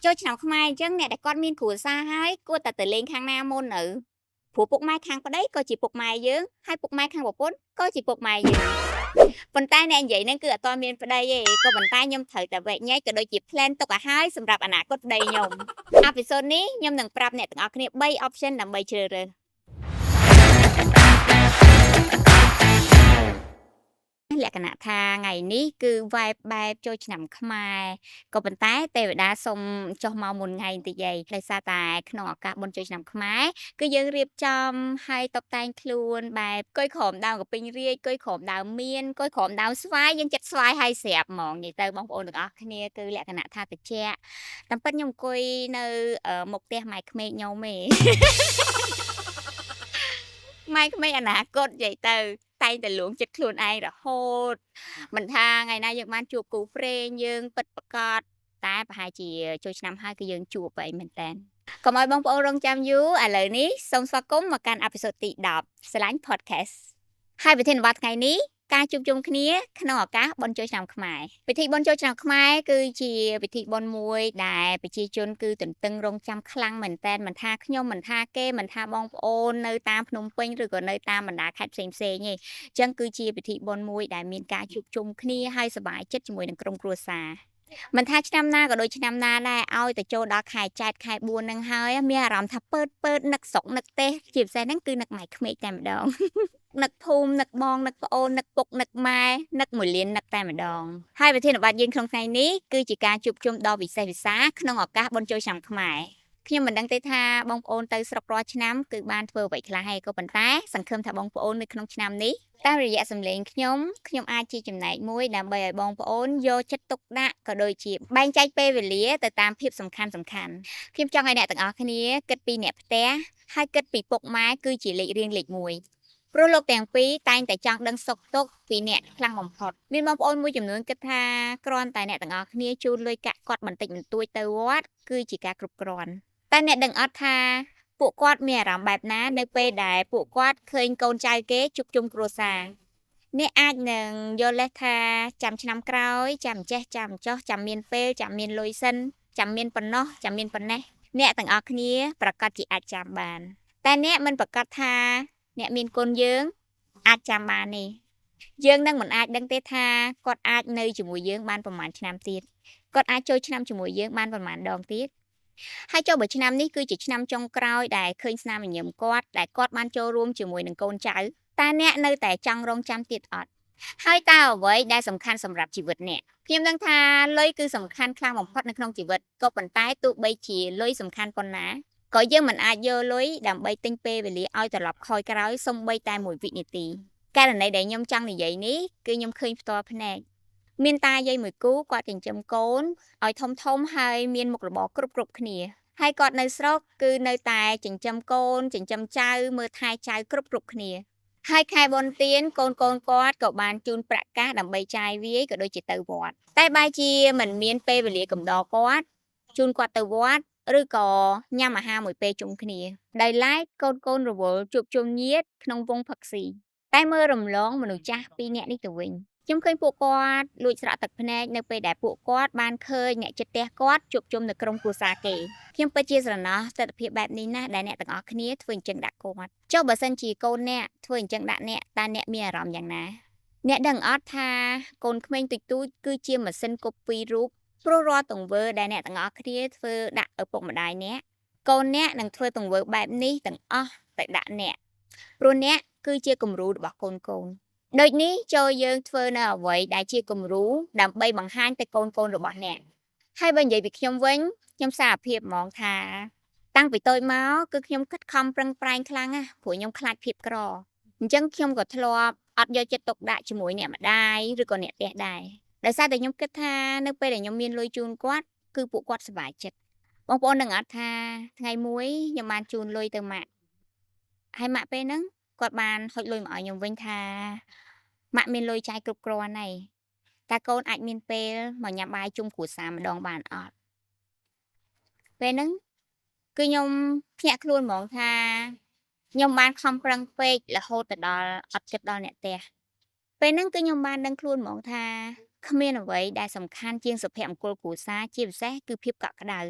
ចូលឆ្នាំខ្មែរអញ្ចឹងអ្នកដែលគាត់មានគ្រួសារហើយគួរតែទៅលេងខាងណាមុននៅព្រោះពុកម៉ែខាងប្តីក៏ជាពុកម៉ែយើងហើយពុកម៉ែខាងប្រពន្ធក៏ជាពុកម៉ែយើងប៉ុន្តែអ្នកនិយាយហ្នឹងគឺអត់ទាន់មានប្តីទេក៏ប៉ុន្តែខ្ញុំត្រូវតែវែកញែកក៏ដូចជា plan ទុកឲ្យហើយសម្រាប់អនាគតប្តីខ្ញុំអេពីសូតនេះខ្ញុំនឹងប្រាប់អ្នកទាំងអស់គ្នា3 option ដើម្បីជ្រើសរើសលក្ខណៈថាថ្ងៃនេះគឺ vibe បែបចូលឆ្នាំខ្មែរក៏ប៉ុន្តែទេវតាសុំចុះមកមុនថ្ងៃបន្តិចដោយសារតែក្នុងឱកាសបុណ្យចូលឆ្នាំខ្មែរគឺយើងរៀបចំឲ្យតុបតែងខ្លួនបែបគយក្រោមដើមកពិញរាជគយក្រោមដើមមៀនគយក្រោមដើមស្វាយយើងចិត្តស្វាយឲ្យស្រាប់ហ្មងនិយាយទៅបងប្អូនទាំងអស់គ្នាគឺលក្ខណៈថាតិចតាមពិតខ្ញុំអង្គុយនៅមុខផ្ទះម៉ែក្មេកខ្ញុំឯងម៉ែក្មេកអនាគតនិយាយទៅតែងតែលួងចិត្តខ្លួនឯងរហូតមិនថាថ្ងៃណាយើងបានជួបគូព្រេងយើងពិតប្រាកដតែប្រហែលជាចូលឆ្នាំហើយគឺយើងជួបហើយមែនតើកុំឲ្យបងប្អូនរងចាំយូរឥឡូវនេះសូមស្វាគមន៍មកកាន់អេពីសូតទី10ស្រឡាញ់ podcast ហើយប្រធានបទថ្ងៃនេះការជួបជុំគ្នាក្នុងឱកាសបុណ្យចូលឆ្នាំខ្មែរពិធីបុណ្យចូលឆ្នាំខ្មែរគឺជាពិធីបុណ្យមួយដែលប្រជាជនគឺទន្ទឹងរង់ចាំខ្លាំងមែនតើមិនថាខ្ញុំមិនថាគេមិនថាបងប្អូននៅតាមភ្នំពេញឬក៏នៅតាមបណ្ដាខេត្តផ្សេងៗទេអញ្ចឹងគឺជាពិធីបុណ្យមួយដែលមានការជួបជុំគ្នាហើយសប្បាយចិត្តជាមួយនឹងក្រុមគ្រួសារមិនថាឆ្នាំណាក៏ដូចឆ្នាំណាដែរឲ្យទៅចូលដល់ខែចែកខែ4ហ្នឹងហើយមានអារម្មណ៍ថាពើនឹកស្រុកនឹកទេសជាពិសេសហ្នឹងគឺនឹកម៉ែក្មេកតែម្ដងនឹកភូមិនឹកបងនឹកប្អូននឹកពុកនឹកម៉ែនឹកមួយលាននឹកតែម្ដងហើយប្រធានបទយើងក្នុងថ្ងៃនេះគឺជាការជួបជុំដ៏វិសេសវិសាលក្នុងឱកាសបុណ្យចូលឆ្នាំខ្មែរខ្ញុំមិនដឹងទេថាបងប្អូនទៅស្រុករាល់ឆ្នាំគឺបានធ្វើអ្វីខ្លះហើយក៏ប៉ុន្តែសង្ឃឹមថាបងប្អូននៅក្នុងឆ្នាំនេះតាមរយៈសម្លេងខ្ញុំអាចជាចំណែកមួយដើម្បីឲ្យបងប្អូនយកចិត្តទុកដាក់ក៏ដូចជាបែងចែកពេលវេលាទៅតាមភាពសំខាន់ខ្ញុំចង់ឲ្យអ្នកទាំងអស់គ្នាគិតពីអ្នកផ្ទះហើយគិតពីពុកម៉ែគឺជាលេខរៀងលេខ1ព្រោះលោកទាំងពីរតែងតែចង់ដឹងសុខទុក្ខពីអ្នកខ្លាំងបំផុតមានបងប្អូនមួយចំនួនគិតថាគ្រាន់តែអ្នកទាំងអស់គ្នាជូនលុយកាក់គាត់បន្តិចបន្តួចទៅវត្តគឺជាការគ្រប់គ្រាន់តែអ្នកដឹងអត់ថាពួកគាត់មានអារម្មណ៍បែបណានៅពេលដែលពួកគាត់ឃើញកូនចៅគេជួបជុំគ្រួសារអ្នកអាចនឹងយល់លេសថាចាំឆ្នាំក្រោយចាំចេះចាំចោះចាំមានពេលចាំមានលុយសិនចាំមានប៉ុណ្ណោះចាំមានប៉ុណ្ណេះអ្នកទាំងអស់គ្នាប្រកាសជាអាចចាំបានតែអ្នកមិនប្រកាសថាអ្នកមានគុណយើងអាចចាំបានទេយើងនឹងមិនអាចដឹងទេថាគាត់អាចនៅជាមួយយើងបានប្រហែលឆ្នាំទៀតគាត់អាចចូលឆ្នាំជាមួយយើងបានប្រហែលដងទៀតហើយចុះបើឆ្នាំនេះគឺជាឆ្នាំចុងក្រោយដែលឃើញស្នាមញញឹមគាត់ដែលគាត់បានចូលរួមជាមួយនឹងកូនចៅតើអ្នកនៅតែចង់រងចាំទៀតអត់ហើយតើអ្វីដែលសំខាន់សម្រាប់ជីវិតអ្នកខ្ញុំដឹងថាលុយគឺសំខាន់ខ្លាំងបំផុតនៅក្នុងជីវិតក៏ប៉ុន្តែទោះបីជាលុយសំខាន់ប៉ុណ្ណាក៏យើងមិនអាចយកលុយដើម្បីទិញពេលវេលាឲ្យត្រឡប់ខយក្រោយសូម្បីតែ1វិនាទីករណីដែលខ្ញុំចង់និយាយនេះគឺខ្ញុំឃើញផ្ទាល់ភ្នែកមានតាយាយមួយគូគាត់ចិញ្ចឹមកូនឲ្យធំហើយមានមុខរបរគ្រប់គ្នាហើយគាត់នៅស្រុកគឺនៅតែចិញ្ចឹមកូនចិញ្ចឹមចៅមើលថែចៅគ្រប់គ្នាហើយខែបុណ្យទានកូនគាត់ក៏បានជូនប្រាក់កាសដើម្បីចាយវាយក៏ដូចជាទៅវត្តតែបែរជាមិនមានពេលវេលាកំដរគាត់ជូនគាត់ទៅវត្តឬក៏ញ៉ាំអាហារមួយពេលជុំគ្នាដោយឡែកកូនរវល់ជួបជុំញាតិក្នុងវងផឹកស៊ីតែមើលរំលងមនុស្សចាស់2នាក់នេះទៅវិញខ្ញុំឃើញពួកគាត់លួចស្រក់ទឹកភ្នែកនៅពេលដែលពួកគាត់បានឃើញអ្នកជិតផ្ទះគាត់ជួបជុំនៅក្រុមគ្រួសារគេខ្ញុំពិតជាស្រណោះទស្សនវិជ្ជាបែបនេះណាស់ដែលអ្នកទាំងអស់គ្នាធ្វើអញ្ចឹងដាក់គាត់ចុះបើសិនជាកូនអ្នកធ្វើអញ្ចឹងដាក់អ្នកតើអ្នកមានអារម្មណ៍យ៉ាងណាអ្នកដឹងអត់ថាកូនក្មេងតិចតួចគឺជាម៉ាស៊ីន copy រូបព្រោះរាល់ទង្វើដែលអ្នកទាំងអស់គ្នាធ្វើដាក់ឪពុកម្ដាយអ្នកកូនអ្នកនឹងធ្វើទង្វើបែបនេះទាំងអស់ទៅដាក់អ្នកព្រោះអ្នកគឺជាគំរូរបស់កូនដូចនេះចូលយើងធ្វើនៅអ្វីដែលជាគំរូដើម្បីបង្ហាញទៅកូនរបស់អ្នកហើយបើនិយាយពីខ្ញុំវិញខ្ញុំសារភាពហ្មងថាតាំងពីតូចមកគឺខ្ញុំខិតខំប្រឹងប្រែងខ្លាំងណាស់ព្រោះខ្ញុំខ្លាចភាពក្រអញ្ចឹងខ្ញុំក៏ធ្លាប់អត់យកចិត្តទុកដាក់ជាមួយអ្នកម្ដាយឬក៏អ្នកផ្ទះដែរដោយសារតែខ្ញុំគិតថានៅពេលដែលខ្ញុំមានលុយជូនគាត់គឺពួកគាត់សប្បាយចិត្តបងប្អូននឹងអត់ថាថ្ងៃមួយខ្ញុំបានជូនលុយទៅម៉ាក់ហើយម៉ាក់ពេលហ្នឹងគាត់បានហុចលុយមកឲ្យខ្ញុំវិញថាម៉ាក់មានលុយចាយគ្រប់គ្រាន់ហើយតើកូនអាចមានពេលមកញ៉ាំបាយជុំគ្រួសារម្ដងបានអត់ពេលហ្នឹងគឺខ្ញុំភ្ញាក់ខ្លួនហ្មងថាខ្ញុំបានខំប្រឹងពេករហូតទៅដល់អត់គិតដល់អ្នកផ្ទះពេលហ្នឹងគឺខ្ញុំបានដឹងខ្លួនហ្មងថាគ្មានអ្វីដែលសំខាន់ជាងសុភមង្គលគ្រួសារជាពិសេសគឺភាពកក់ក្ដៅ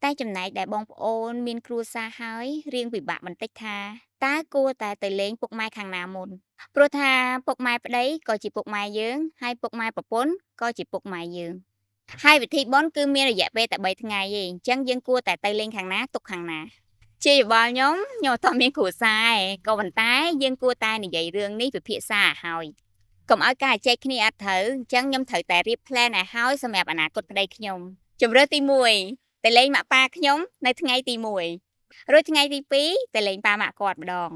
តែចំណែកដែលបងប្អូនមានគ្រួសារហើយរៀងពិបាកបន្តិចថាតើគួរតែទៅលេងពុកម៉ែខាងណាមុនព្រោះថាពុកម៉ែប្តីក៏ជាពុកម៉ែយើងហើយពុកម៉ែប្រពន្ធក៏ជាពុកម៉ែយើងហើយពិធីបុណ្យគឺមានរយៈពេលតែ3ថ្ងៃទេអញ្ចឹងយើងគួរតែទៅលេងខាងណាទុកខាងណាជាយោបល់ខ្ញុំអត់ទាន់មានគ្រួសារឯងក៏ប៉ុន្តែយើងគួរតែនិយាយរឿងនេះពិភាក្សាឲ្យហើយកុំឲ្យការជែកគ្នាអត់ត្រូវអញ្ចឹងខ្ញុំត្រូវតែរៀប plan ឲ្យហើយសម្រាប់អនាគតប្តីខ្ញុំជំរឿទី1ទៅលេងម៉ាក់ប៉ាខ្ញុំនៅថ្ងៃទី1រួចថ្ងៃទី2ទៅលេងប៉ាម៉ាក់គាត់ម្ដង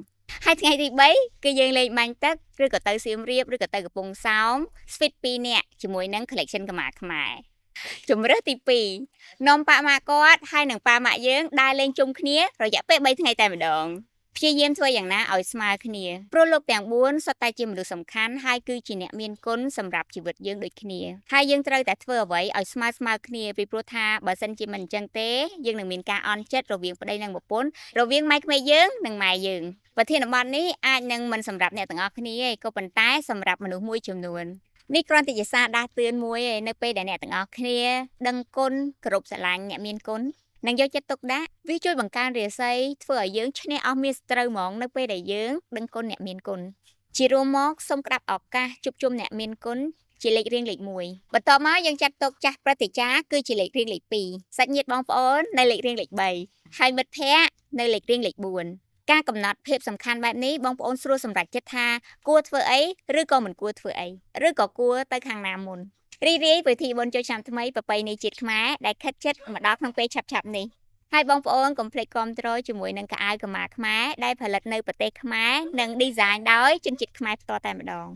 ហើយថ្ងៃទី3គឺយើងលេងបាញ់ទឹកឬក៏ទៅសៀមរាបឬក៏ទៅកំពង់សោម Sweet 2នាក់ជាមួយនឹង collection កម្មាខ្មែរជំរឿទី2នាំប៉ាម៉ាក់គាត់ហើយនឹងប៉ាម៉ាក់យើងដើរលេងជុំគ្នារយៈពេល3ថ្ងៃតែម្ដងព្យាយាមធ្វើយ៉ាងណាឲ្យស្មើគ្នាព្រោះលោកទាំង4សុទ្ធតែជាមនុស្សសំខាន់ហើយគឺជាអ្នកមានគុណសម្រាប់ជីវិតយើងដូចគ្នាហើយយើងត្រូវតែធ្វើអ្វីឲ្យស្មើគ្នាពីព្រោះថាបើសិនជាមិនអញ្ចឹងទេយើងនឹងមានការអន់ចិត្តរវាងប្តីនិងប្រពន្ធរវាងម៉ែក្មេកយើងនិងម៉ែយើងប្រធានបទនេះអាចនឹងមិនសម្រាប់អ្នកទាំងអស់គ្នាទេក៏ប៉ុន្តែសម្រាប់មនុស្សមួយចំនួននេះគ្រាន់តែជាសារដាស់តឿនមួយឯនៅពេលដែលអ្នកទាំងអស់គ្នាដឹងគុណគោរពស្រឡាញ់អ្នកមានគុណនិងយកចិត្តទុកដាក់វាជួយបង្កើនរាសីធ្វើឲ្យយើងឈ្នះអស់មានសត្រូវហ្មងនៅពេលដែលយើងដឹងគុណអ្នកមានគុណជារួមមកសូមក្តាប់ឱកាសជួបជុំអ្នកមានគុណជាលេខរៀងលេខ1បន្ទាប់មកយើងចាត់ទុកចាស់ព្រឹទ្ធាចារ្យគឺជាលេខរៀងលេខ2សាច់ញាតិបងប្អូននៅលេខរៀងលេខ3ហើយមិត្តភ័ក្តិនៅលេខរៀងលេខ4ការកំណត់ភាពសំខាន់បែបនេះបងប្អូនស្រួលសម្រេចចិត្តថាគួរធ្វើអីឬក៏មិនគួរធ្វើអីឬក៏គួរទៅខាងណាមុនរីករាយពិធីបុណ្យចូលឆ្នាំថ្មីប្រពៃណីជាតិខ្មែរដែលខិតជិតមកដល់ក្នុងពេលឆាប់ៗនេះហើយបងប្អូនកុំភ្លេចគាំទ្រជាមួយនឹងកៅអៅកម្មាខ្មែរដែលផលិតនៅប្រទេសខ្មែរនិង design ដោយជនជាតិខ្មែរផ្ទាល់តែម្ដង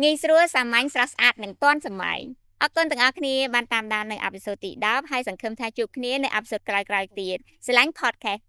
ងាយស្រួលសាមញ្ញស្រស់ស្អាតនិងទាន់សម័យអរគុណទាំងអស់គ្នាបានតាមដាននៅអេពីសូតទី10ហើយសង្ឃឹមថាជួបគ្នានៅអេពីសូតក្រោយៗទៀតស្រឡាញ់ podcast